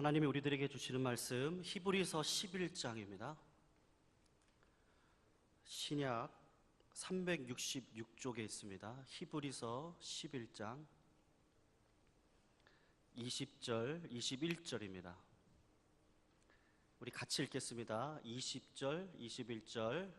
하나님이 우리들에게 주시는 말씀 히브리서 11장입니다. 신약 366쪽에 있습니다. 히브리서 11장 20절, 21절입니다. 우리 같이 읽겠습니다. 20절, 21절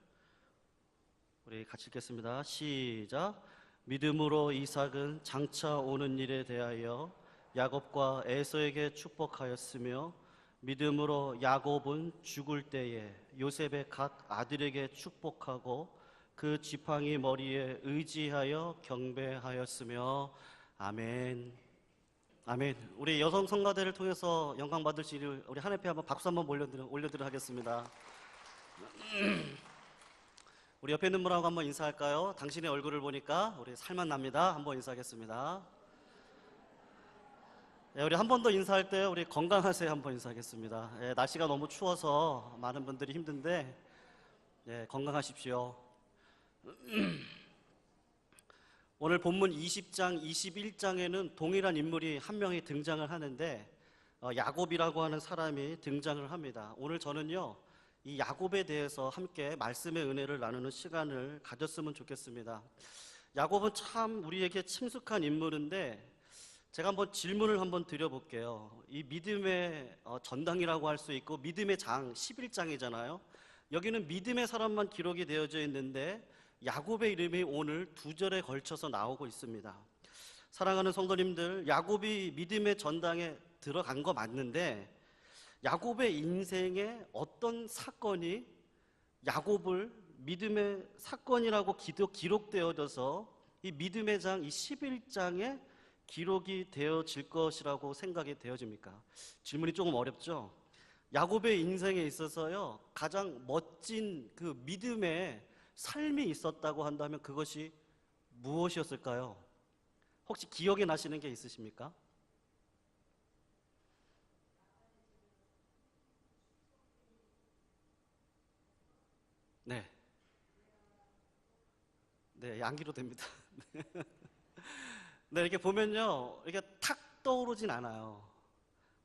우리 같이 읽겠습니다. 시작. 믿음으로 이삭은 장차 오는 일에 대하여 야곱과 에서에게 축복하였으며 믿음으로 야곱은 죽을 때에 요셉의 각 아들에게 축복하고 그 지팡이 머리에 의지하여 경배하였으며 아멘. 아멘. 우리 여성 성가대를 통해서 영광 받으시길 우리 하나님께 한번 박수 한번 올려드려 하겠습니다. 우리 옆에 있는 분하고 한번 인사할까요? 당신의 얼굴을 보니까 우리 살만 납니다. 한번 인사하겠습니다. 예, 우리 한 번 더 인사할 때 우리 건강하세요 한번 인사하겠습니다. 예, 날씨가 너무 추워서 많은 분들이 힘든데 예, 건강하십시오. 오늘 본문 20장, 21장에는 동일한 인물이 한 명이 등장을 하는데 야곱이라고 하는 사람이 등장을 합니다. 오늘 저는요 이 야곱에 대해서 함께 말씀의 은혜를 나누는 시간을 가졌으면 좋겠습니다. 야곱은 참 우리에게 친숙한 인물인데 제가 한번 질문을 한번 드려볼게요. 이 믿음의 전당이라고 할 수 있고 믿음의 장 11장이잖아요. 여기는 믿음의 사람만 기록이 되어져 있는데 야곱의 이름이 오늘 2절에 걸쳐서 나오고 있습니다. 사랑하는 성도님들, 야곱이 믿음의 전당에 들어간 거 맞는데 야곱의 인생에 어떤 사건이 야곱을 믿음의 사건이라고 기록되어져서 이 믿음의 장 이 11장에 기록이 되어질 것이라고 생각이 되어집니까? 질문이 조금 어렵죠? 야곱의 인생에 있어서요 가장 멋진 그 믿음의 삶이 있었다고 한다면 그것이 무엇이었을까요? 혹시 기억이 나시는 게 있으십니까? 네. 네, 양기로 됩니다. 네, 이렇게 보면요, 이렇게 탁 떠오르진 않아요.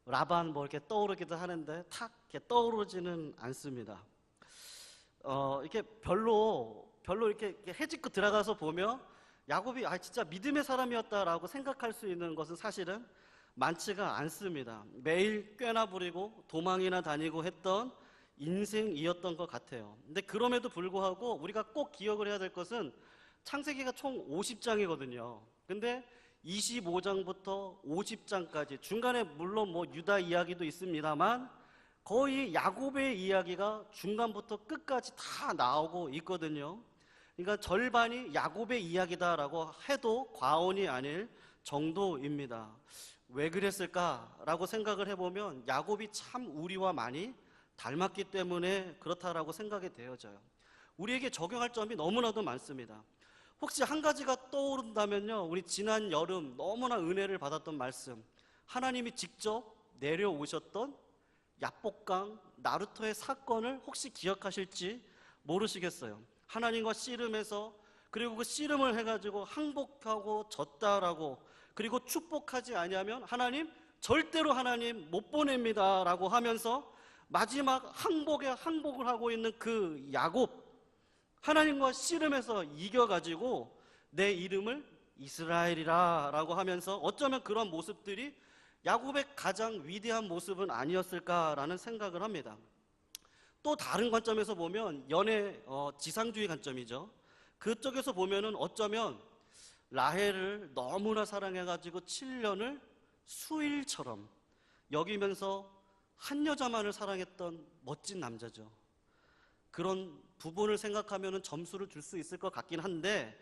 라반 뭐 이렇게 떠오르기도 하는데 탁 이렇게 떠오르지는 않습니다. 이렇게 별로 이렇게 해집고 들어가서 보면 야곱이 진짜 믿음의 사람이었다라고 생각할 수 있는 것은 사실은 많지가 않습니다. 매일 꾀나 부리고 도망이나 다니고 했던 인생이었던 것 같아요. 근데 그럼에도 불구하고 우리가 꼭 기억을 해야 될 것은 창세기가 총 50장이거든요. 근데 25장부터 50장까지 중간에 물론 뭐 유다 이야기도 있습니다만 거의 야곱의 이야기가 중간부터 끝까지 다 나오고 있거든요. 그러니까 절반이 야곱의 이야기다라고 해도 과언이 아닐 정도입니다. 왜 그랬을까라고 생각을 해보면 야곱이 참 우리와 많이 닮았기 때문에 그렇다라고 생각이 되어져요. 우리에게 적용할 점이 너무나도 많습니다. 혹시 한 가지가 떠오른다면요, 우리 지난 여름 너무나 은혜를 받았던 말씀, 하나님이 직접 내려오셨던 야복강 나루토의 사건을 혹시 기억하실지 모르시겠어요. 하나님과 씨름해서 그리고 그 씨름을 해가지고 항복하고 졌다라고, 그리고 축복하지 아니하면 하나님 절대로 하나님 못 보냅니다 라고 하면서 마지막 항복을 하고 있는 그 야곱, 하나님과 씨름해서 이겨가지고 내 이름을 이스라엘이라 라고 하면서 어쩌면 그런 모습들이 야곱의 가장 위대한 모습은 아니었을까라는 생각을 합니다. 또 다른 관점에서 보면 연애 지상주의 관점이죠. 그쪽에서 보면은 어쩌면 라헬을 너무나 사랑해가지고 7년을 수일처럼 여기면서 한 여자만을 사랑했던 멋진 남자죠. 그런 부분을 생각하면 점수를 줄 수 있을 것 같긴 한데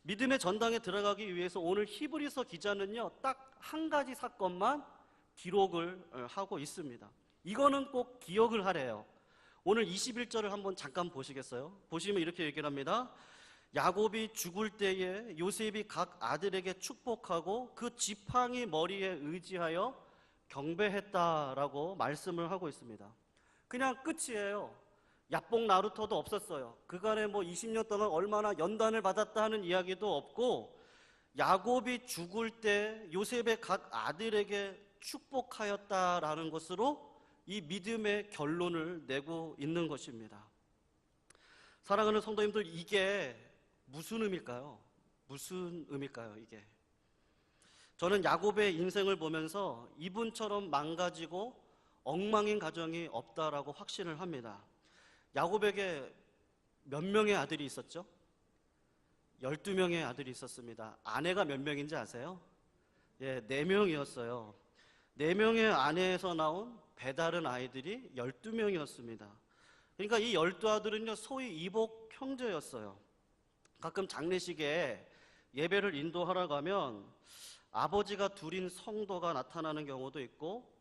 믿음의 전당에 들어가기 위해서 오늘 히브리서 기자는요 딱 한 가지 사건만 기록을 하고 있습니다. 이거는 꼭 기억을 하래요. 오늘 21절을 한번 잠깐 보시겠어요? 보시면 이렇게 얘기를 합니다. 야곱이 죽을 때에 요셉이 각 아들에게 축복하고 그 지팡이 머리에 의지하여 경배했다라고 말씀을 하고 있습니다. 그냥 끝이에요. 야복 나루토도 없었어요. 그간에 뭐 20년 동안 얼마나 연단을 받았다 하는 이야기도 없고 야곱이 죽을 때 요셉의 각 아들에게 축복하였다라는 것으로 이 믿음의 결론을 내고 있는 것입니다. 사랑하는 성도님들, 이게 무슨 의미일까요? 무슨 의미일까요, 이게? 저는 야곱의 인생을 보면서 이분처럼 망가지고 엉망인 가정이 없다라고 확신을 합니다. 야곱에게 몇 명의 아들이 있었죠? 12명의 아들이 있었습니다. 아내가 몇 명인지 아세요? 예, 4명이었어요. 4명의 아내에서 나온 배다른 아이들이 12명이었습니다. 그러니까 이 12아들은요, 소위 이복 형제였어요. 가끔 장례식에 예배를 인도하러 가면 아버지가 둘인 성도가 나타나는 경우도 있고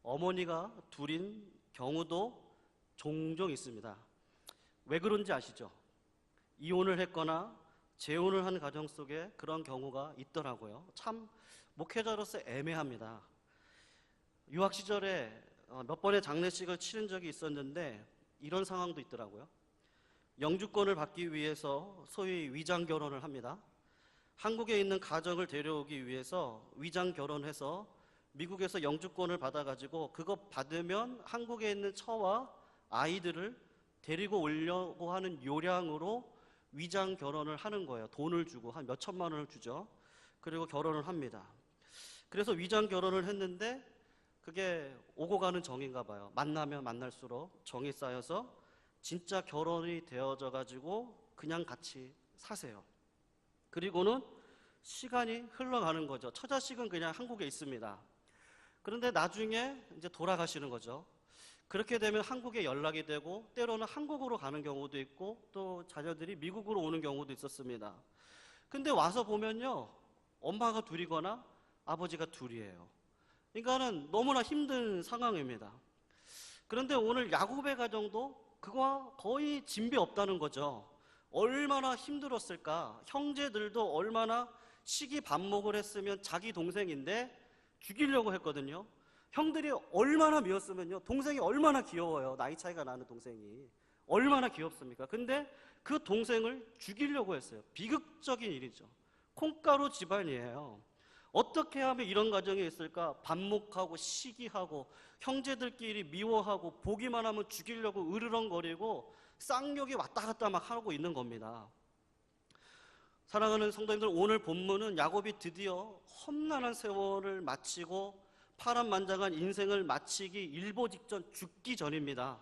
어머니가 둘인 경우도 종종 있습니다. 왜 그런지 아시죠? 이혼을 했거나 재혼을 한 가정 속에 그런 경우가 있더라고요. 참 목회자로서 애매합니다. 유학 시절에 몇 번의 장례식을 치른 적이 있었는데 이런 상황도 있더라고요. 영주권을 받기 위해서 소위 위장 결혼을 합니다. 한국에 있는 가정을 데려오기 위해서 위장 결혼해서 미국에서 영주권을 받아가지고 그거 받으면 한국에 있는 처와 아이들을 데리고 오려고 하는 요량으로 위장 결혼을 하는 거예요. 돈을 주고 한 몇 천만 원을 주죠. 그리고 결혼을 합니다. 그래서 위장 결혼을 했는데 그게 오고 가는 정인가 봐요. 만나면 만날수록 정이 쌓여서 진짜 결혼이 되어져 가지고 그냥 같이 사세요. 그리고는 시간이 흘러가는 거죠. 처자식은 그냥 한국에 있습니다. 그런데 나중에 이제 돌아가시는 거죠. 그렇게 되면 한국에 연락이 되고 때로는 한국으로 가는 경우도 있고 또 자녀들이 미국으로 오는 경우도 있었습니다. 근데 와서 보면요, 엄마가 둘이거나 아버지가 둘이에요. 그러니까는 너무나 힘든 상황입니다. 그런데 오늘 야곱의 가정도 그거와 거의 진배 없다는 거죠. 얼마나 힘들었을까. 형제들도 얼마나 시기반목을 했으면 자기 동생인데 죽이려고 했거든요. 형들이 얼마나 미웠으면요, 동생이 얼마나 귀여워요. 나이 차이가 나는 동생이 얼마나 귀엽습니까? 근데 그 동생을 죽이려고 했어요. 비극적인 일이죠. 콩가루 집안이에요. 어떻게 하면 이런 가정이 있을까? 반목하고 시기하고 형제들끼리 미워하고 보기만 하면 죽이려고 으르렁거리고 쌍욕이 왔다 갔다 막 하고 있는 겁니다. 사랑하는 성도님들, 오늘 본문은 야곱이 드디어 험난한 세월을 마치고 파란만장한 인생을 마치기 일보 직전, 죽기 전입니다.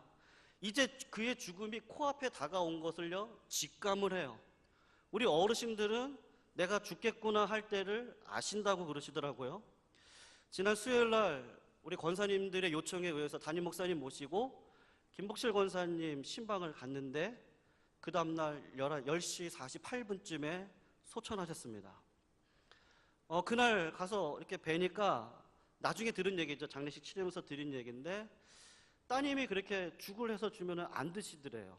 이제 그의 죽음이 코앞에 다가온 것을요, 직감을 해요. 우리 어르신들은 내가 죽겠구나 할 때를 아신다고 그러시더라고요. 지난 수요일 날 우리 권사님들의 요청에 의해서 담임 목사님 모시고 김복실 권사님 신방을 갔는데 그 다음날 10시 48분쯤에 소천하셨습니다. 그날 가서 이렇게 뵈니까 나중에 들은 얘기죠. 장례식 치르면서 들은 얘기인데 따님이 그렇게 죽을 해서 주면 안 드시더래요.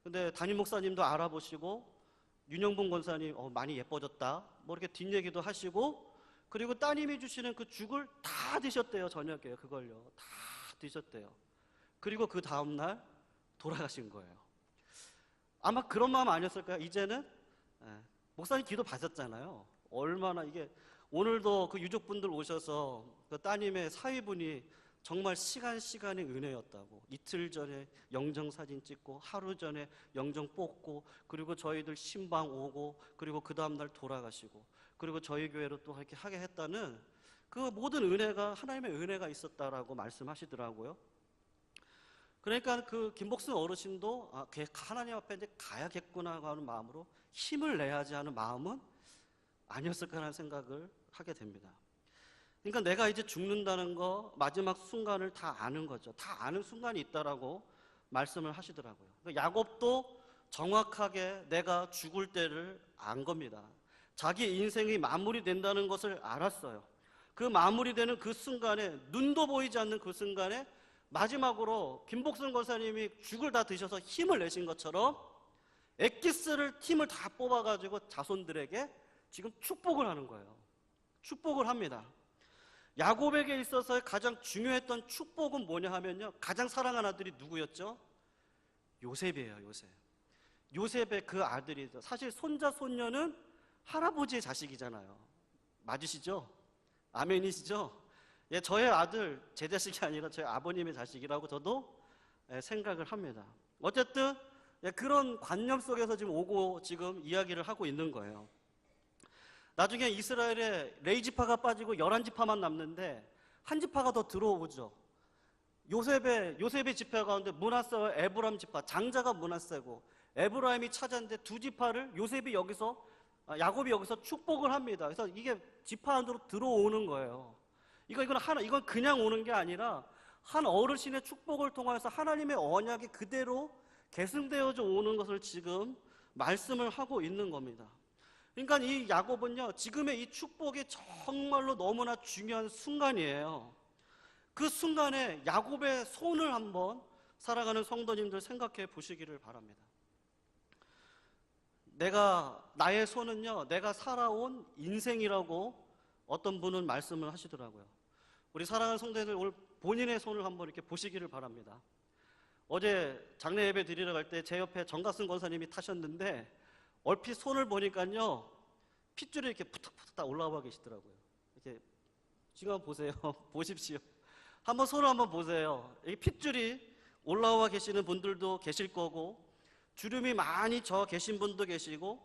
근데 담임 목사님도 알아보시고 윤영봉 권사님 많이 예뻐졌다 뭐 이렇게 뒷얘기도 하시고, 그리고 따님이 주시는 그 죽을 다 드셨대요. 저녁에 그걸요 다 드셨대요. 그리고 그 다음날 돌아가신 거예요. 아마 그런 마음 아니었을까요? 이제는 목사님 기도 받았잖아요. 얼마나 이게, 오늘도 그 유족분들 오셔서 그 따님의 사위분이 정말 시간의 은혜였다고, 이틀 전에 영정사진 찍고 하루 전에 영정 뽑고 그리고 저희들 신방 오고 그리고 그 다음날 돌아가시고 그리고 저희 교회로 또 이렇게 하게 했다는 그 모든 은혜가, 하나님의 은혜가 있었다라고 말씀하시더라고요. 그러니까 그 김복순 어르신도 하나님 앞에 이제 가야겠구나 하는 마음으로 힘을 내야지 하는 마음은 아니었을까 하는 생각을 하게 됩니다. 그러니까 내가 이제 죽는다는 거, 마지막 순간을 다 아는 거죠. 다 아는 순간이 있다라고 말씀을 하시더라고요. 그러니까 야곱도 정확하게 내가 죽을 때를 안 겁니다. 자기 인생이 마무리된다는 것을 알았어요. 그 마무리되는 그 순간에, 눈도 보이지 않는 그 순간에 마지막으로 김복순 권사님이 죽을 다 드셔서 힘을 내신 것처럼 엑기스를 팀을 다 뽑아가지고 자손들에게 지금 축복을 하는 거예요. 축복을 합니다. 야곱에게 있어서 가장 중요했던 축복은 뭐냐 하면요, 가장 사랑하는 아들이 누구였죠? 요셉이에요. 요셉의 그 아들이, 사실 손자 손녀는 할아버지의 자식이잖아요. 맞으시죠? 아멘이시죠? 예, 저의 아들 제 자식이 아니라 저희 아버님의 자식이라고 저도 생각을 합니다. 어쨌든 그런 관념 속에서 지금 오고 지금 이야기를 하고 있는 거예요. 나중에 이스라엘에 레이지파가 빠지고 11지파만 남는데 한 지파가 더 들어오죠. 요셉의 지파 가운데 므낫세와 에브라임 지파, 장자가 므낫세고 에브라임이 차자인데 두 지파를 야곱이 여기서 축복을 합니다. 그래서 이게 지파 안으로 들어오는 거예요. 이건 그냥 오는 게 아니라 한 어르신의 축복을 통해서 하나님의 언약이 그대로 계승되어져 오는 것을 지금 말씀을 하고 있는 겁니다. 그러니까 이 야곱은요, 지금의 이 축복이 정말로 너무나 중요한 순간이에요. 그 순간에 야곱의 손을 한번 살아가는 성도님들 생각해 보시기를 바랍니다. 나의 손은요, 내가 살아온 인생이라고 어떤 분은 말씀을 하시더라고요. 우리 사랑하는 성도님들 오늘 본인의 손을 한번 이렇게 보시기를 바랍니다. 어제 장례 예배 드리러 갈 때 제 옆에 정가승 권사님이 타셨는데 얼핏 손을 보니까요, 핏줄이 이렇게 푸탁푸탁 올라와 계시더라고요. 이렇게 지금 한번 보세요. 보십시오. 한번 손을 한번 보세요. 이 핏줄이 올라와 계시는 분들도 계실 거고, 주름이 많이 져 계신 분도 계시고,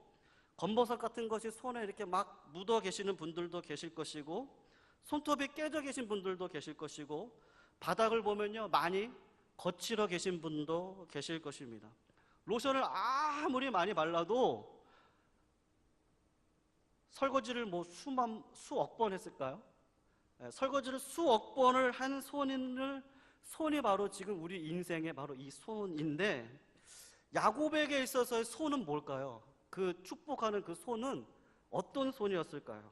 검버섯 같은 것이 손에 이렇게 막 묻어 계시는 분들도 계실 것이고, 손톱이 깨져 계신 분들도 계실 것이고, 바닥을 보면요, 많이 거칠어 계신 분도 계실 것입니다. 로션을 아무리 많이 발라도 설거지를 수억 번 했을까요? 설거지를 수억 번을 한 손이 바로 지금 우리 인생의 바로 이 손인데, 야곱에게 있어서의 손은 뭘까요? 그 축복하는 그 손은 어떤 손이었을까요?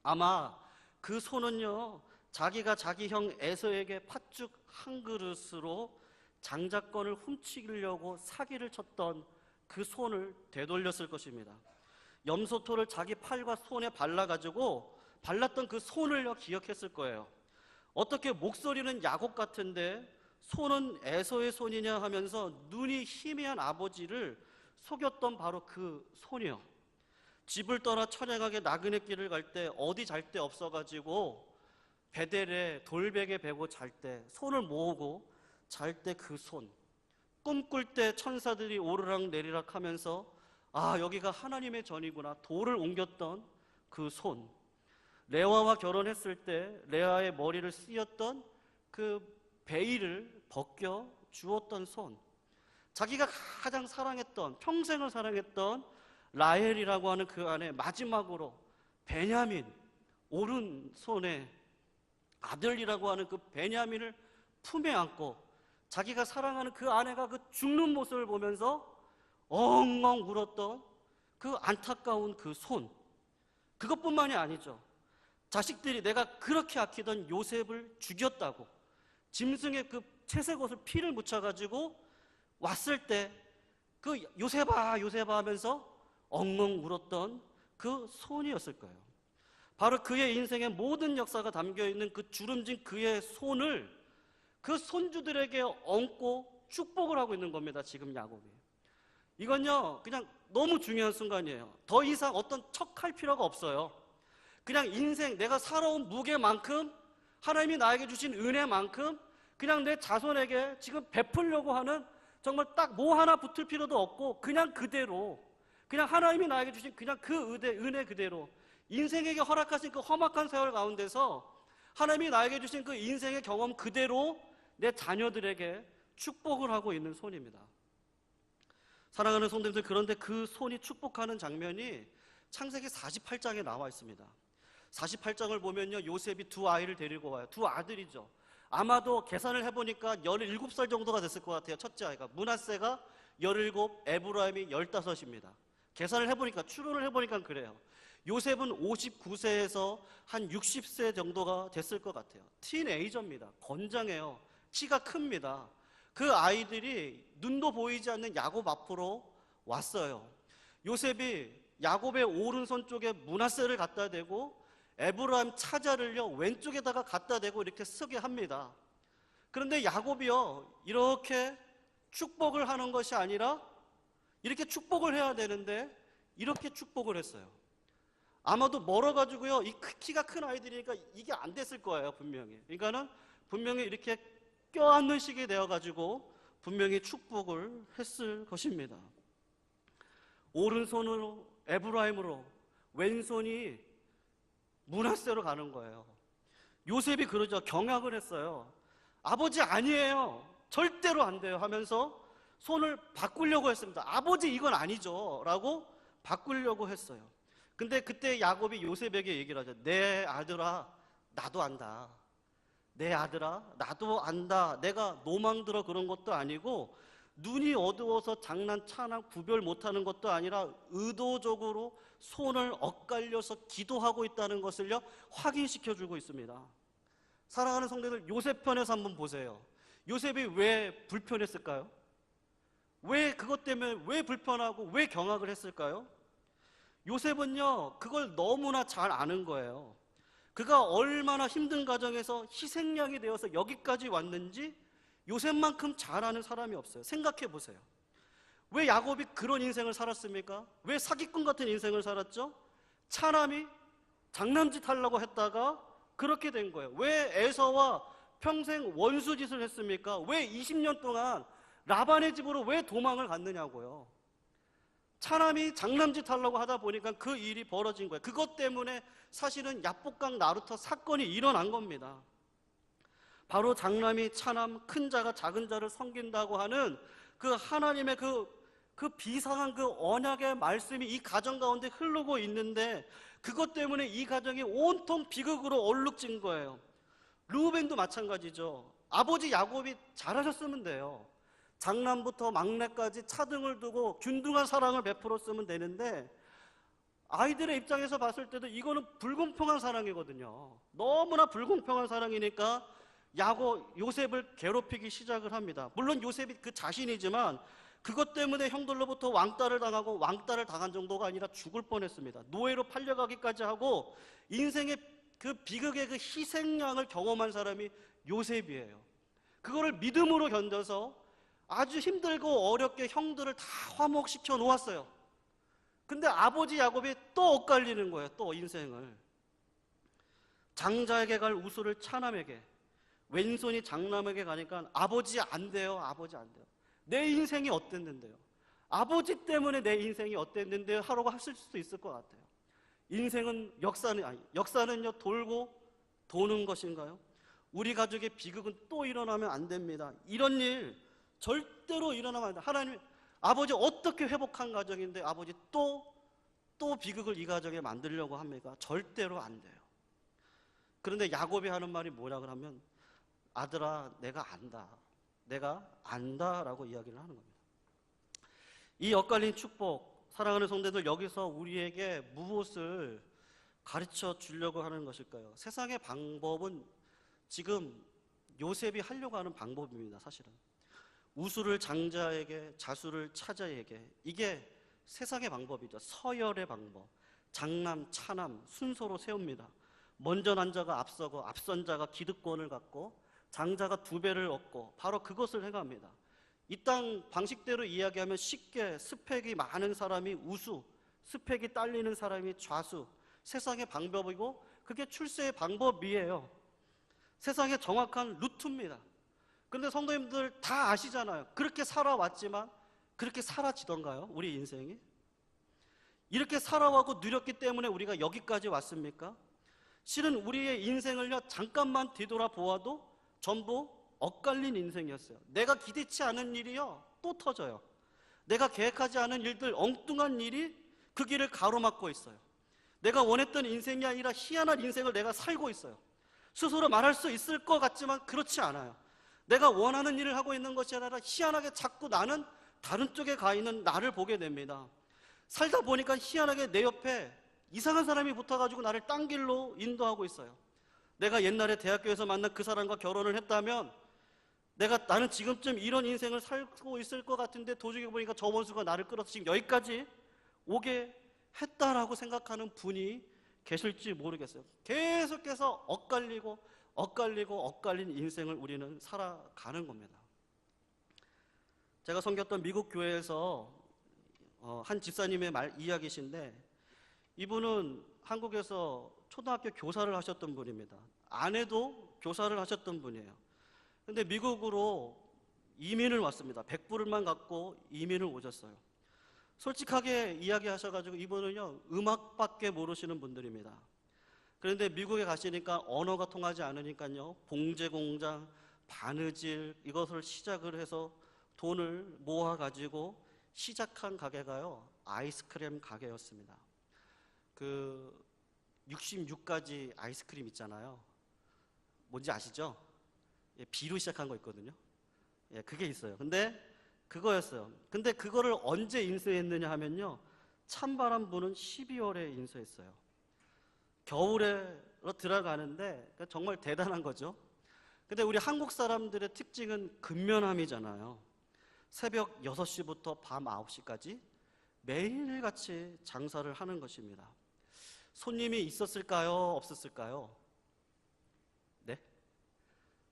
아마 그 손은요, 자기가 자기 형 에서에게 팥죽 한 그릇으로 장자권을 훔치려고 사기를 쳤던 그 손을 되돌렸을 것입니다. 염소토를 자기 팔과 손에 발랐던 그 손을요, 기억했을 거예요. 어떻게 목소리는 야곱 같은데 손은 에서의 손이냐 하면서 눈이 희미한 아버지를 속였던 바로 그 손이요. 집을 떠나 처량하게 나그네 길을 갈 때 어디 잘 데 없어가지고 베델에 돌베개 베고 잘 때 손을 모으고 잘 때 그 손, 꿈꿀 때 천사들이 오르락 내리락 하면서 여기가 하나님의 전이구나 돌을 옮겼던 그 손, 레아와 결혼했을 때 레아의 머리를 씌었던 그 베일을 벗겨 주었던 손, 자기가 가장 사랑했던, 평생을 사랑했던 라헬이라고 하는 그 안에 마지막으로 베냐민, 오른손에 아들이라고 하는 그 베냐민을 품에 안고 자기가 사랑하는 그 아내가 그 죽는 모습을 보면서 엉엉 울었던 그 안타까운 그 손, 그것뿐만이 아니죠. 자식들이 내가 그렇게 아끼던 요셉을 죽였다고 짐승의 그 채색 옷을 피를 묻혀가지고 왔을 때 그 요셉아 하면서 엉엉 울었던 그 손이었을 거예요. 바로 그의 인생의 모든 역사가 담겨있는 그 주름진 그의 손을 그 손주들에게 얹고 축복을 하고 있는 겁니다. 지금 야곱이. 이건요, 그냥 너무 중요한 순간이에요. 더 이상 어떤 척할 필요가 없어요. 그냥 인생, 내가 살아온 무게만큼, 하나님이 나에게 주신 은혜만큼 그냥 내 자손에게 지금 베풀려고 하는, 정말 딱 뭐 하나 붙을 필요도 없고 그냥 그대로, 그냥 하나님이 나에게 주신 그냥 그 은혜 그대로, 인생에게 허락하신 그 험악한 세월 가운데서 하나님이 나에게 주신 그 인생의 경험 그대로 내 자녀들에게 축복을 하고 있는 손입니다. 사랑하는 성도님들, 그런데 그 손이 축복하는 장면이 창세기 48장에 나와 있습니다. 48장을 보면요, 요셉이 두 아이를 데리고 와요. 두 아들이죠. 아마도 계산을 해보니까 17살 정도가 됐을 것 같아요. 첫째 아이가. 므낫세가 17, 에브라임이 15입니다. 계산을 해보니까, 추론을 해보니까 그래요. 요셉은 59세에서 한 60세 정도가 됐을 것 같아요. 티네이저입니다. 건장해요. 키가 큽니다. 그 아이들이 눈도 보이지 않는 야곱 앞으로 왔어요. 요셉이 야곱의 오른손 쪽에 므낫세를 갖다 대고 에브라임 차자를요 왼쪽에다가 갖다 대고 이렇게 서게 합니다. 그런데 야곱이요, 이렇게 축복을 하는 것이 아니라 이렇게 축복을 해야 되는데 이렇게 축복을 했어요. 아마도 멀어가지고요, 이 키가 큰 아이들이니까 이게 안 됐을 거예요, 분명히. 그러니까는 분명히 이렇게 껴안는 식이 되어가지고 분명히 축복을 했을 것입니다. 오른손으로 에브라임으로, 왼손이 므낫세로 가는 거예요. 요셉이 그러죠. 경악을 했어요. 아버지 아니에요, 절대로 안 돼요 하면서 손을 바꾸려고 했습니다. 아버지 이건 아니죠 라고 바꾸려고 했어요. 근데 그때 야곱이 요셉에게 얘기를 하죠. 내 아들아, 나도 안다. 내 아들아, 나도 안다. 내가 노망 들어 그런 것도 아니고 눈이 어두워서 장난차나 구별 못하는 것도 아니라 의도적으로 손을 엇갈려서 기도하고 있다는 것을요 확인시켜주고 있습니다. 사랑하는 성도들, 요셉 편에서 한번 보세요. 요셉이 왜 불편했을까요? 왜 그것 때문에 왜 불편하고 왜 경악을 했을까요? 요셉은요 그걸 너무나 잘 아는 거예요. 그가 얼마나 힘든 가정에서 희생양이 되어서 여기까지 왔는지 요셉만큼 잘 아는 사람이 없어요. 생각해 보세요. 왜 야곱이 그런 인생을 살았습니까? 왜 사기꾼 같은 인생을 살았죠? 차남이 장남짓 하려고 했다가 그렇게 된 거예요. 왜 에서와 평생 원수짓을 했습니까? 왜 20년 동안 라반의 집으로 왜 도망을 갔느냐고요. 차남이 장남짓 하려고 하다 보니까 그 일이 벌어진 거예요. 그것 때문에 사실은 야복강 나루터 사건이 일어난 겁니다. 바로 장남이 차남, 큰 자가 작은 자를 섬긴다고 하는 그 하나님의 그 비상한 그 언약의 말씀이 이 가정 가운데 흐르고 있는데 그것 때문에 이 가정이 온통 비극으로 얼룩진 거예요. 르우벤도 마찬가지죠. 아버지 야곱이 잘하셨으면 돼요. 장남부터 막내까지 차등을 두고 균등한 사랑을 베풀었으면 되는데 아이들의 입장에서 봤을 때도 이거는 불공평한 사랑이거든요. 너무나 불공평한 사랑이니까 요셉을 괴롭히기 시작을 합니다. 물론 요셉이 그 자신이지만 그것 때문에 형들로부터 왕따를 당하고 왕따를 당한 정도가 아니라 죽을 뻔했습니다. 노예로 팔려가기까지 하고 인생의 그 비극의 그 희생양을 경험한 사람이 요셉이에요. 그거를 믿음으로 견뎌서 아주 힘들고 어렵게 형들을 다 화목시켜 놓았어요. 근데 아버지 야곱이 또 엇갈리는 거예요. 또 인생을. 장자에게 갈 우수를 차남에게, 왼손이 장남에게 가니까 아버지 안 돼요. 아버지 안 돼요. 내 인생이 어땠는데요? 아버지 때문에 내 인생이 어땠는데요? 하라고 하실 수도 있을 것 같아요. 인생은 역사는요 돌고 도는 것인가요? 우리 가족의 비극은 또 일어나면 안 됩니다. 이런 일 절대로 일어나면 안 돼요. 하나님, 아버지 어떻게 회복한 가정인데 아버지 또 비극을 이 가정에 만들려고 합니까? 절대로 안 돼요. 그런데 야곱이 하는 말이 뭐라 그러면 아들아, 내가 안다. 내가 안다라고 이야기를 하는 겁니다. 이 엇갈린 축복, 사랑하는 성도들, 여기서 우리에게 무엇을 가르쳐 주려고 하는 것일까요? 세상의 방법은 지금 요셉이 하려고 하는 방법입니다. 사실은 우수를 장자에게, 자수를 차자에게, 이게 세상의 방법이죠. 서열의 방법, 장남, 차남 순서로 세웁니다. 먼저 난 자가 앞서고 앞선 자가 기득권을 갖고 장자가 2배를 얻고 바로 그것을 행합니다. 이 땅 방식대로 이야기하면 쉽게 스펙이 많은 사람이 우수, 스펙이 딸리는 사람이 좌수, 세상의 방법이고 그게 출세의 방법이에요. 세상의 정확한 루트입니다. 그런데 성도님들 다 아시잖아요. 그렇게 살아왔지만 그렇게 사라지던가요? 우리 인생이? 이렇게 살아왔고 누렸기 때문에 우리가 여기까지 왔습니까? 실은 우리의 인생을요 잠깐만 뒤돌아보아도 전부 엇갈린 인생이었어요. 내가 기대치 않은 일이요 또 터져요. 내가 계획하지 않은 일들, 엉뚱한 일이 그 길을 가로막고 있어요. 내가 원했던 인생이 아니라 희한한 인생을 내가 살고 있어요. 스스로 말할 수 있을 것 같지만 그렇지 않아요. 내가 원하는 일을 하고 있는 것이 아니라 희한하게 자꾸 나는 다른 쪽에 가 있는 나를 보게 됩니다. 살다 보니까 희한하게 내 옆에 이상한 사람이 붙어가지고 나를 딴 길로 인도하고 있어요. 내가 옛날에 대학교에서 만난 그 사람과 결혼을 했다면 나는 지금쯤 이런 인생을 살고 있을 것 같은데 도중에 보니까 저 원수가 나를 끌어서 지금 여기까지 오게 했다라고 생각하는 분이 계실지 모르겠어요. 계속해서 엇갈린 인생을 우리는 살아가는 겁니다. 제가 섬겼던 미국 교회에서 한 집사님의 이야기신데 이분은 한국에서 초등학교 교사를 하셨던 분입니다. 아내도 교사를 하셨던 분이에요. 근데 미국으로 이민을 왔습니다. 100불만 갖고 이민을 오셨어요. 솔직하게 이야기하셔가지고 이분은요, 음악밖에 모르시는 분들입니다. 그런데 미국에 가시니까 언어가 통하지 않으니까요, 봉제공장, 바느질 이것을 시작을 해서 돈을 모아가지고 시작한 가게가요, 아이스크림 가게였습니다. 그 66가지 아이스크림 있잖아요. 뭔지 아시죠? 예, B로 시작한 거 있거든요. 예, 그게 있어요. 근데 그거였어요. 근데 그거를 언제 인수했느냐 하면요, 찬바람 부는 12월에 인수했어요. 겨울에 들어가는데 정말 대단한 거죠. 근데 우리 한국 사람들의 특징은 근면함이잖아요. 새벽 6시부터 밤 9시까지 매일같이 장사를 하는 것입니다. 손님이 있었을까요? 없었을까요? 네?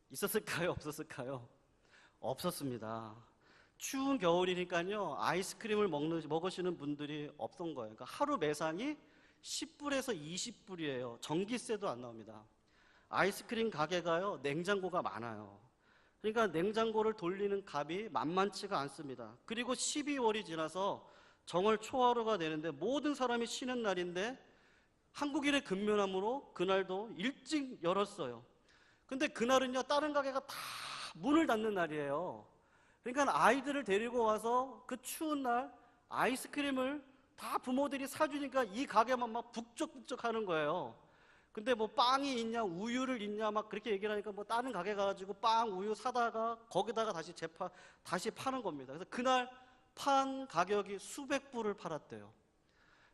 있었을까요? 없었을까요? 없었습니다. 추운 겨울이니까요, 아이스크림을 먹으시는 분들이 없던 거예요. 그러니까 하루 매상이 10불에서 20불이에요. 전기세도 안 나옵니다. 아이스크림 가게가요, 냉장고가 많아요. 그러니까 냉장고를 돌리는 값이 만만치가 않습니다. 그리고 12월이 지나서 정월 초하루가 되는데 모든 사람이 쉬는 날인데 한국인의 근면함으로 그날도 일찍 열었어요. 근데 그날은요, 다른 가게가 다 문을 닫는 날이에요. 그러니까 아이들을 데리고 와서 그 추운 날 아이스크림을 다 부모들이 사주니까 이 가게만 막 북적북적 하는 거예요. 근데 뭐 빵이 있냐, 우유를 있냐, 막 그렇게 얘기를 하니까 뭐 다른 가게 가가지고 빵, 우유 사다가 거기다가 다시 파는 겁니다. 그래서 그날 판 가격이 수백 불을 팔았대요.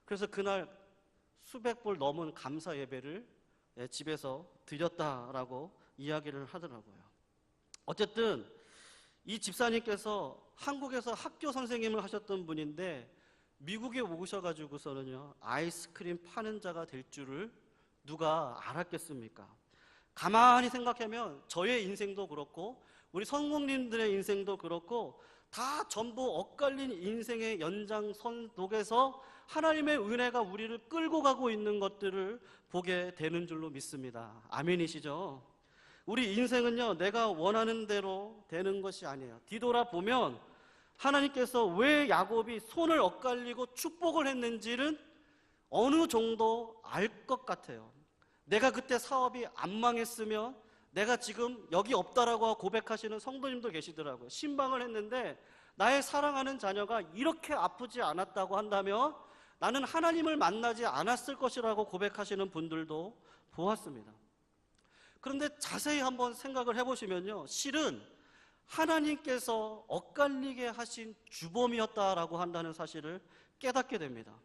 그래서 그날 수백 불 넘은 감사 예배를 집에서 드렸다라고 이야기를 하더라고요. 어쨌든 이 집사님께서 한국에서 학교 선생님을 하셨던 분인데 미국에 오셔가지고서는요, 아이스크림 파는 자가 될 줄을 누가 알았겠습니까? 가만히 생각하면 저의 인생도 그렇고 우리 성공님들의 인생도 그렇고 다 전부 엇갈린 인생의 연장선 속에서 하나님의 은혜가 우리를 끌고 가고 있는 것들을 보게 되는 줄로 믿습니다. 아멘이시죠? 우리 인생은요, 내가 원하는 대로 되는 것이 아니에요. 뒤돌아보면 하나님께서 왜 야곱이 손을 엇갈리고 축복을 했는지는 어느 정도 알 것 같아요. 내가 그때 사업이 안 망했으면 내가 지금 여기 없다라고 고백하시는 성도님도 계시더라고요. 신방을 했는데 나의 사랑하는 자녀가 이렇게 아프지 않았다고 한다면 나는 하나님을 만나지 않았을 것이라고 고백하시는 분들도 보았습니다. 그런데 자세히 한번 생각을 해보시면요, 실은 하나님께서 엇갈리게 하신 주범이었다라고 한다는 사실을 깨닫게 됩니다.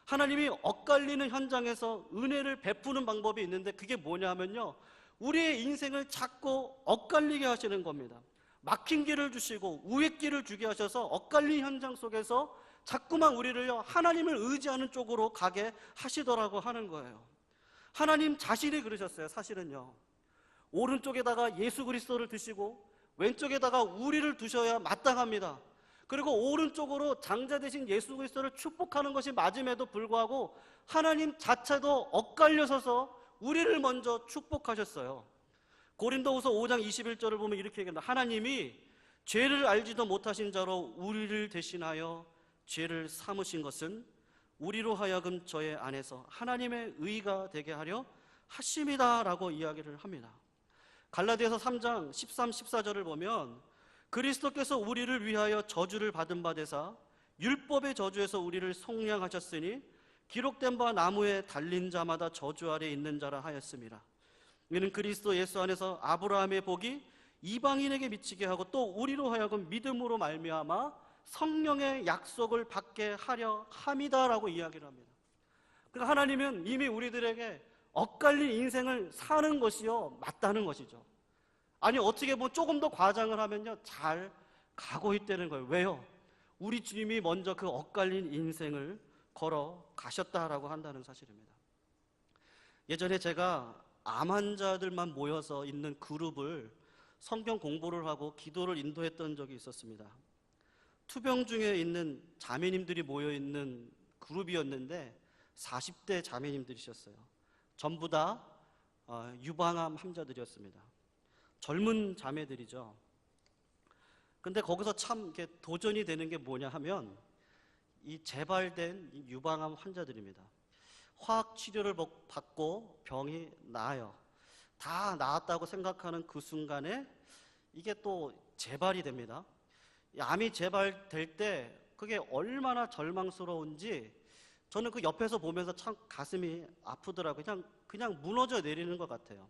하나님이 엇갈리는 현장에서 은혜를 베푸는 방법이 있는데 그게 뭐냐면요, 우리의 인생을 자꾸 엇갈리게 하시는 겁니다. 막힌 길을 주시고 우회길을 주게 하셔서 엇갈린 현장 속에서 자꾸만 우리를요, 하나님을 의지하는 쪽으로 가게 하시더라고 하는 거예요. 하나님 자신이 그러셨어요. 사실은요, 오른쪽에다가 예수 그리스도를 두시고 왼쪽에다가 우리를 두셔야 마땅합니다. 그리고 오른쪽으로 장자 되신 예수 그리스도를 축복하는 것이 맞음에도 불구하고 하나님 자체도 엇갈려서서 우리를 먼저 축복하셨어요. 고린도후서 5장 21절을 보면 이렇게 얘기합니다. 하나님이 죄를 알지도 못하신 자로 우리를 대신하여 죄를 삼으신 것은 우리로 하여금 저의 안에서 하나님의 의가 되게 하려 하심이다 라고 이야기를 합니다. 갈라디아서 3장 13, 14절을 보면 그리스도께서 우리를 위하여 저주를 받은 바 되사 율법의 저주에서 우리를 속량하셨으니 기록된 바 나무에 달린 자마다 저주 아래 있는 자라 하였습니다. 이는 그리스도 예수 안에서 아브라함의 복이 이방인에게 미치게 하고 또 우리로 하여금 믿음으로 말미암아 성령의 약속을 받게 하려 함이다라고 이야기를 합니다. 그러니까 하나님은 이미 우리들에게 엇갈린 인생을 사는 것이요, 맞다는 것이죠. 아니, 어떻게 뭐 조금 더 과장을 하면요, 잘 가고 있다는 거예요. 왜요? 우리 주님이 먼저 그 엇갈린 인생을 걸어 가셨다라고 한다는 사실입니다. 예전에 제가 암 환자들만 모여서 있는 그룹을 성경 공부를 하고 기도를 인도했던 적이 있었습니다. 투병 중에 있는 자매님들이 모여 있는 그룹이었는데 40대 자매님들이셨어요. 전부 다 유방암 환자들이었습니다. 젊은 자매들이죠. 근데 거기서 참 이렇게 도전이 되는 게 뭐냐 하면 이 재발된 이 유방암 환자들입니다. 화학 치료를 받고 병이 나아요. 다 나았다고 생각하는 그 순간에 이게 또 재발이 됩니다. 이 암이 재발될 때 그게 얼마나 절망스러운지 저는 그 옆에서 보면서 참 가슴이 아프더라고요. 그냥 무너져 내리는 것 같아요.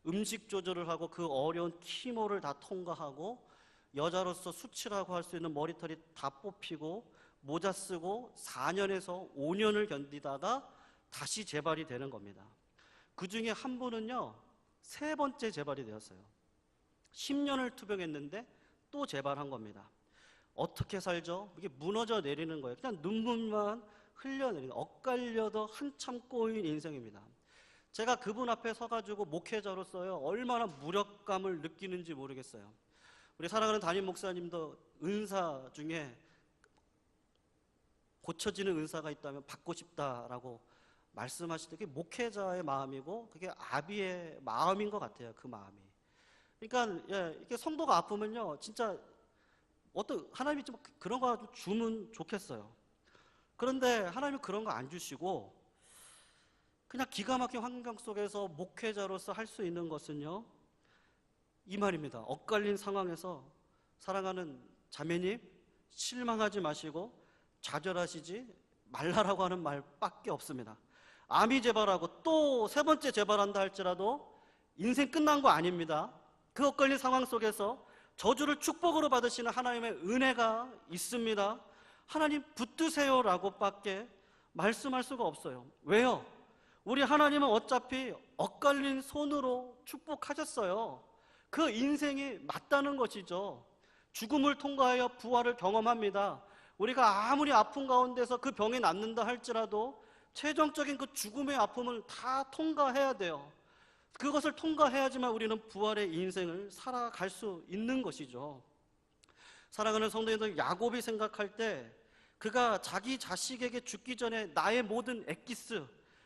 음식 조절을 하고 그 어려운 키모를 다 통과하고 여자로서 수치라고 할 수 있는 머리털이 다 뽑히고 모자 쓰고 4년에서 5년을 견디다가 다시 재발이 되는 겁니다. 그 중에 한 분은요, 3번째 재발이 되었어요. 10년을 투병했는데 또 재발한 겁니다. 어떻게 살죠? 이게 무너져 내리는 거예요. 그냥 눈물만 흘려내리는, 엇갈려도 한참 꼬인 인생입니다. 제가 그분 앞에 서가지고 목회자로서요, 얼마나 무력감을 느끼는지 모르겠어요. 우리 사랑하는 담임 목사님도 은사 중에 고쳐지는 은사가 있다면 받고 싶다라고 말씀하실 때 그게 목회자의 마음이고 그게 아비의 마음인 것 같아요. 그 마음이. 그러니까 이게 성도가 아프면요, 진짜 하나님이 좀 그런 거 좀 주면 좋겠어요. 그런데 하나님은 그런 거 안 주시고 그냥 기가 막힌 환경 속에서 목회자로서 할 수 있는 것은요, 이 말입니다. 엇갈린 상황에서 사랑하는 자매님, 실망하지 마시고 좌절하시지 말라라고 하는 말밖에 없습니다. 암이 재발하고 또 3번째 재발한다 할지라도 인생 끝난 거 아닙니다. 그 엇갈린 상황 속에서 저주를 축복으로 받으시는 하나님의 은혜가 있습니다. 하나님 붙드세요라고밖에 말씀할 수가 없어요. 왜요? 우리 하나님은 어차피 엇갈린 손으로 축복하셨어요. 그 인생이 맞다는 것이죠. 죽음을 통과하여 부활을 경험합니다. 우리가 아무리 아픈 가운데서 그 병이 낫는다 할지라도 최종적인 그 죽음의 아픔을 다 통과해야 돼요. 그것을 통과해야지만 우리는 부활의 인생을 살아갈 수 있는 것이죠. 사랑하는 성도님들, 야곱이 생각할 때 그가 자기 자식에게 죽기 전에 나의 모든 엑기스,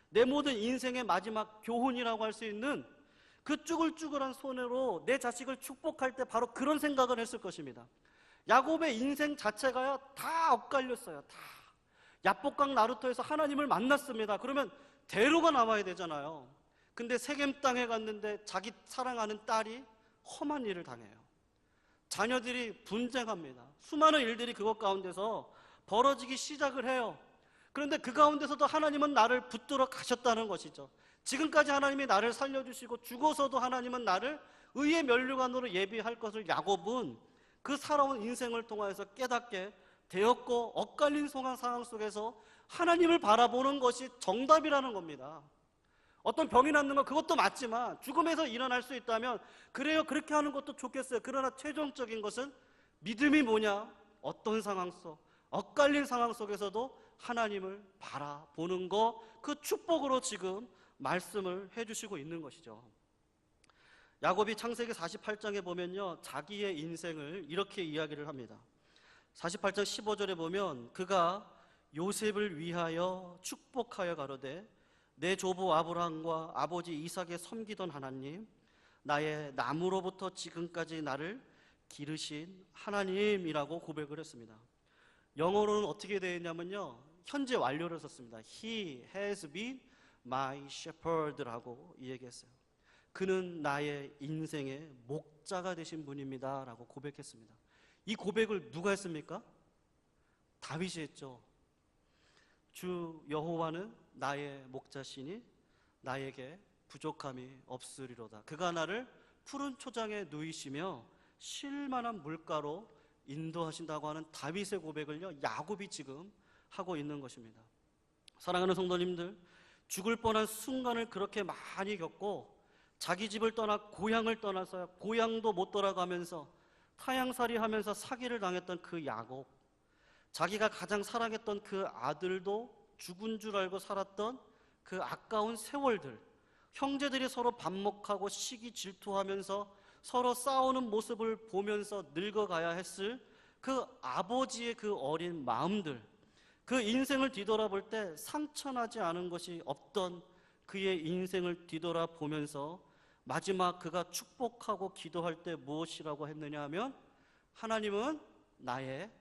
내 모든 인생의 마지막 교훈이라고 할 수 있는 그 쭈글쭈글한 손으로 내 자식을 축복할 때 바로 그런 생각을 했을 것입니다. 야곱의 인생 자체가 다 엇갈렸어요. 다. 야복강 나루터에서 하나님을 만났습니다. 그러면 대로가 나와야 되잖아요. 근데 세겜 땅에 갔는데 자기 사랑하는 딸이 험한 일을 당해요. 자녀들이 분쟁합니다. 수많은 일들이 그것 가운데서 벌어지기 시작을 해요. 그런데 그 가운데서도 하나님은 나를 붙들어 가셨다는 것이죠. 지금까지 하나님이 나를 살려주시고 죽어서도 하나님은 나를 의의 면류관으로 예비할 것을 야곱은 그 살아온 인생을 통해서 깨닫게 되었고, 엇갈린 상황 속에서 하나님을 바라보는 것이 정답이라는 겁니다. 어떤 병이 낫는 건 그것도 맞지만 죽음에서 일어날 수 있다면 그래요, 그렇게 하는 것도 좋겠어요. 그러나 최종적인 것은 믿음이 뭐냐? 어떤 상황 속, 엇갈린 상황 속에서도 하나님을 바라보는 것, 그 축복으로 지금 말씀을 해주시고 있는 것이죠. 야곱이 창세기 48장에 보면요, 자기의 인생을 이렇게 이야기를 합니다. 48장 15절에 보면 그가 요셉을 위하여 축복하여 가로되 내 조부 아브라함과 아버지 이삭에 섬기던 하나님, 나의 나무로부터 지금까지 나를 기르신 하나님이라고 고백을 했습니다. 영어로는 어떻게 되어 있냐면요, 현재 완료를 썼습니다. He has been my shepherd라고 얘기했어요. 그는 나의 인생의 목자가 되신 분입니다 라고 고백했습니다. 이 고백을 누가 했습니까? 다윗이 했죠. 주 여호와는 나의 목자시니 나에게 부족함이 없으리로다. 그가 나를 푸른 초장에 누이시며 쉴만한 물가로 인도하신다고 하는 다윗의 고백을요, 야곱이 지금 하고 있는 것입니다. 사랑하는 성도님들, 죽을 뻔한 순간을 그렇게 많이 겪고 자기 집을 떠나 고향을 떠나서 고향도 못 돌아가면서 타향살이 하면서 사기를 당했던 그 야곱, 자기가 가장 사랑했던 그 아들도 죽은 줄 알고 살았던 그 아까운 세월들, 형제들이 서로 반목하고 시기 질투하면서 서로 싸우는 모습을 보면서 늙어가야 했을 그 아버지의 그 어린 마음들, 그 인생을 뒤돌아볼 때 상처나지 않은 것이 없던 그의 인생을 뒤돌아보면서 마지막 그가 축복하고 기도할 때 무엇이라고 했느냐 하면, 하나님은 나의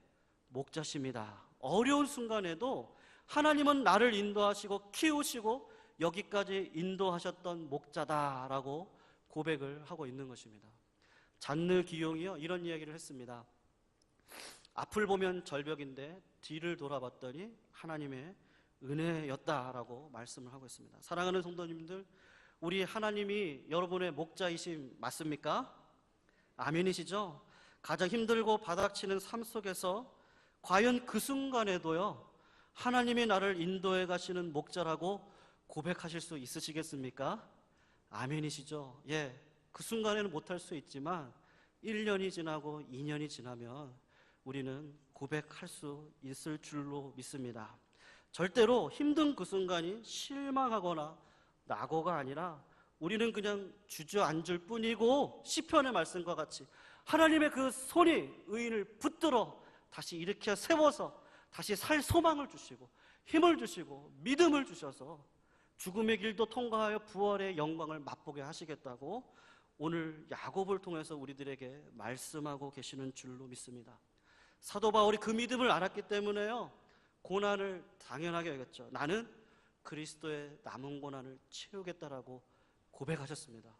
목자십니다. 어려운 순간에도 하나님은 나를 인도하시고 키우시고 여기까지 인도하셨던 목자다라고 고백을 하고 있는 것입니다. 잔느 기용이요, 이런 이야기를 했습니다. 앞을 보면 절벽인데 뒤를 돌아봤더니 하나님의 은혜였다라고 말씀을 하고 있습니다. 사랑하는 성도님들, 우리 하나님이 여러분의 목자이심 맞습니까? 아멘이시죠? 가장 힘들고 바닥치는 삶 속에서 과연 그 순간에도요, 하나님이 나를 인도해 가시는 목자라고 고백하실 수 있으시겠습니까? 아멘이시죠? 예, 그 순간에는 못할 수 있지만 1년이 지나고 2년이 지나면 우리는 고백할 수 있을 줄로 믿습니다. 절대로 힘든 그 순간이 실망하거나 낙오가 아니라 우리는 그냥 주저앉을 뿐이고, 시편의 말씀과 같이 하나님의 그 손이 의인을 붙들어 다시 일으켜 세워서 다시 살 소망을 주시고 힘을 주시고 믿음을 주셔서 죽음의 길도 통과하여 부활의 영광을 맛보게 하시겠다고 오늘 야곱을 통해서 우리들에게 말씀하고 계시는 줄로 믿습니다. 사도 바울이 그 믿음을 알았기 때문에요, 고난을 당연하게 여겼죠. 나는 그리스도의 남은 고난을 채우겠다라고 고백하셨습니다.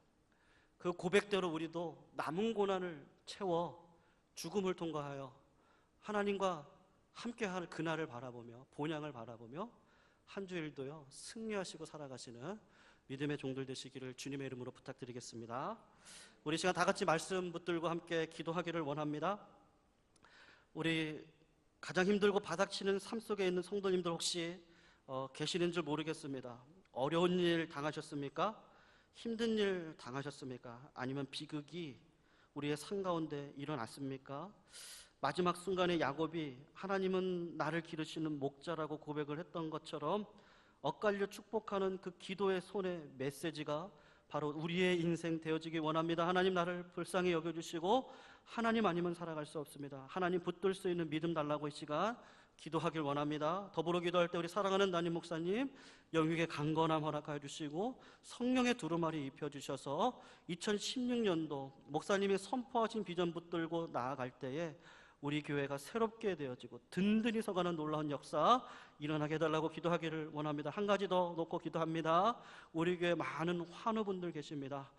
그 고백대로 우리도 남은 고난을 채워 죽음을 통과하여 하나님과 함께할 그날을 바라보며 본향을 바라보며 한 주일도요 승리하시고 살아가시는 믿음의 종들 되시기를 주님의 이름으로 부탁드리겠습니다. 우리 시간 다 같이 말씀 붙들고 함께 기도하기를 원합니다. 우리 가장 힘들고 바닥치는 삶 속에 있는 성도님들 혹시 계시는 줄 모르겠습니다. 어려운 일 당하셨습니까? 힘든 일 당하셨습니까? 아니면 비극이 우리의 삶 가운데 일어났습니까? 마지막 순간에 야곱이 하나님은 나를 기르시는 목자라고 고백을 했던 것처럼 엇갈려 축복하는 그 기도의 손의 메시지가 바로 우리의 인생 되어지기 원합니다. 하나님 나를 불쌍히 여겨주시고 하나님 아니면 살아갈 수 없습니다. 하나님 붙들 수 있는 믿음 달라고 이 시간 기도하길 원합니다. 더불어 기도할 때 우리 사랑하는 담임 목사님 영육의 강건함 허락하여 주시고 성령의 두루마리 입혀주셔서 2016년도 목사님이 선포하신 비전 붙들고 나아갈 때에 우리 교회가 새롭게 되어지고 든든히 서가는 놀라운 역사 일어나게 해달라고 기도하기를 원합니다. 한 가지 더 놓고 기도합니다. 우리 교회 많은 환우분들 계십니다.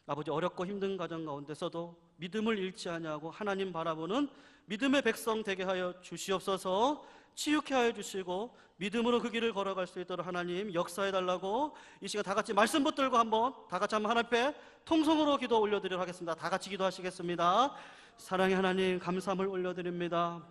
아버지, 어렵고 힘든 가정 가운데서도 믿음을 잃지 아니하고 하나님 바라보는 믿음의 백성 되게 하여 주시옵소서. 치유케 하여 주시고 믿음으로 그 길을 걸어갈 수 있도록 하나님 역사해 달라고 이 시간 다 같이 말씀 붙들고 한번 다 같이 한번 하나님 앞에 통성으로 기도 올려드리도록 하겠습니다. 다 같이 기도하시겠습니다. 사랑의 하나님, 감사함을 올려드립니다.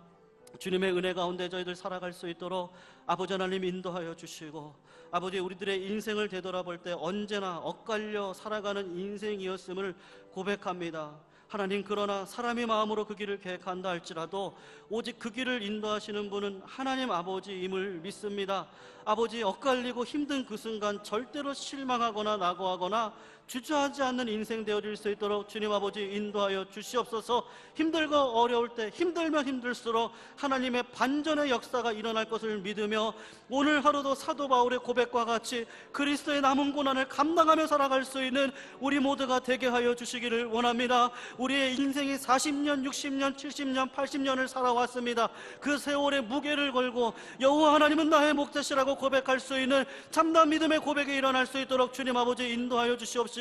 주님의 은혜 가운데 저희들 살아갈 수 있도록 아버지 하나님 인도하여 주시고, 아버지 우리들의 인생을 되돌아볼 때 언제나 엇갈려 살아가는 인생이었음을 고백합니다. 하나님, 그러나 사람의 마음으로 그 길을 계획한다 할지라도 오직 그 길을 인도하시는 분은 하나님 아버지임을 믿습니다. 아버지, 엇갈리고 힘든 그 순간 절대로 실망하거나 낙오하거나 주저하지 않는 인생 되어질 수 있도록 주님 아버지 인도하여 주시옵소서. 힘들고 어려울 때 힘들면 힘들수록 하나님의 반전의 역사가 일어날 것을 믿으며 오늘 하루도 사도 바울의 고백과 같이 그리스도의 남은 고난을 감당하며 살아갈 수 있는 우리 모두가 되게 하여 주시기를 원합니다. 우리의 인생이 40년, 60년, 70년, 80년을 살아왔습니다. 그 세월의 무게를 걸고 여호와 하나님은 나의 목자시라고 고백할 수 있는 참담 믿음의 고백이 일어날 수 있도록 주님 아버지 인도하여 주시옵시고,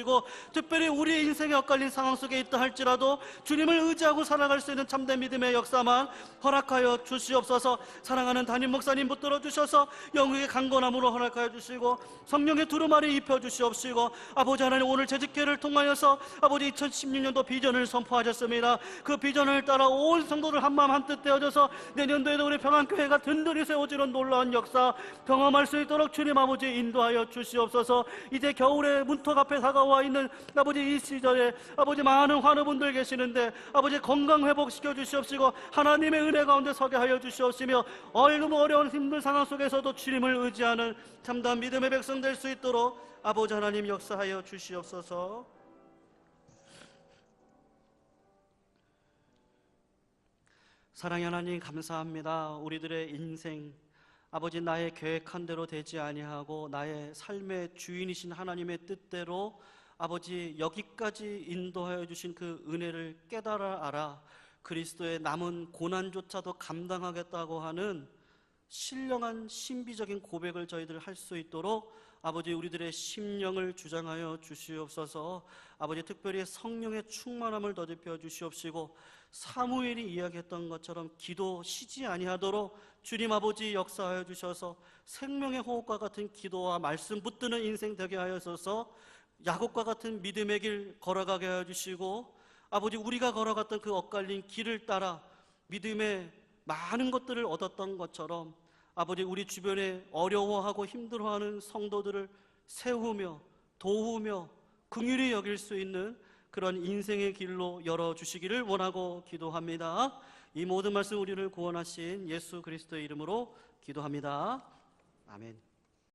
특별히 우리의 인생에 엇갈린 상황 속에 있다 할지라도 주님을 의지하고 살아갈 수 있는 참된 믿음의 역사만 허락하여 주시옵소서. 사랑하는 담임 목사님 붙들어 주셔서 영육의 강건함으로 허락하여 주시고 성령의 두루마리 입혀 주시옵시고, 아버지 하나님 오늘 재직회를 통하여서 아버지 2016년도 비전을 선포하셨습니다. 그 비전을 따라 온 성도들 한마음 한뜻 되어져서 내년도에도 우리 평안교회가 든든히 세워지는 놀라운 역사 경험할 수 있도록 주님 아버지 인도하여 주시옵소서. 이제 겨울의 문턱 앞에 다가와 있는 아버지 이 시절에 아버지 많은 환우분들 계시는데 아버지 건강 회복시켜 주시옵시고 하나님의 은혜 가운데 서게 하여 주시옵시며 어려운 힘든 상황 속에서도 주님을 의지하는 참담 믿음의 백성 될 수 있도록 아버지 하나님 역사하여 주시옵소서. 사랑의 하나님, 감사합니다. 우리들의 인생 아버지, 나의 계획한 대로 되지 아니하고 나의 삶의 주인이신 하나님의 뜻대로 아버지, 여기까지 인도하여 주신 그 은혜를 깨달아 알아 그리스도의 남은 고난조차도 감당하겠다고 하는 신령한 신비적인 고백을 저희들 할 수 있도록 아버지, 우리들의 심령을 주장하여 주시옵소서. 아버지, 특별히 성령의 충만함을 더딥혀 주시옵시고 사무엘이 이야기했던 것처럼 기도 쉬지 아니하도록 주님 아버지 역사하여 주셔서 생명의 호흡과 같은 기도와 말씀 붙드는 인생 되게 하여서 야곱과 같은 믿음의 길 걸어가게 하여 주시고 아버지, 우리가 걸어갔던 그 엇갈린 길을 따라 믿음의 많은 것들을 얻었던 것처럼 아버지, 우리 주변에 어려워하고 힘들어하는 성도들을 세우며 도우며 긍휼히 여길 수 있는 그런 인생의 길로 열어주시기를 원하고 기도합니다. 이 모든 말씀 우리를 구원하신 예수 그리스도의 이름으로 기도합니다. 아멘.